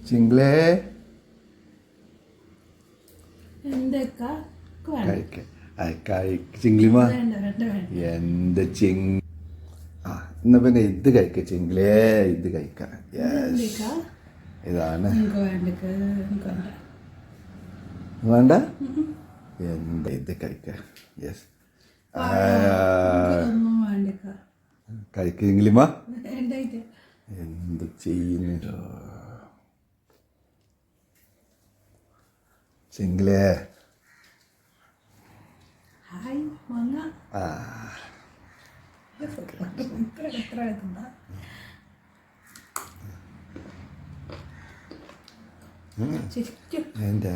ചിങ്കിളേ എന്തൊക്കെ ചിങ്കിളിമ എന്ത് ആ എന്നാ പിന്നെ ഇത് കഴിക്ക ചിങ്കിളേ ഇത് കഴിക്കാം യെസ് ഇതാണ് വേണ്ട എന്താ ഇത് കഴിക്ക യെസ് കഴിക്കില്ലെങ്കിലുമാ എന്ത് ചെയ്യുന്നു ചിങ്കിളേ ആ എൻ്റെ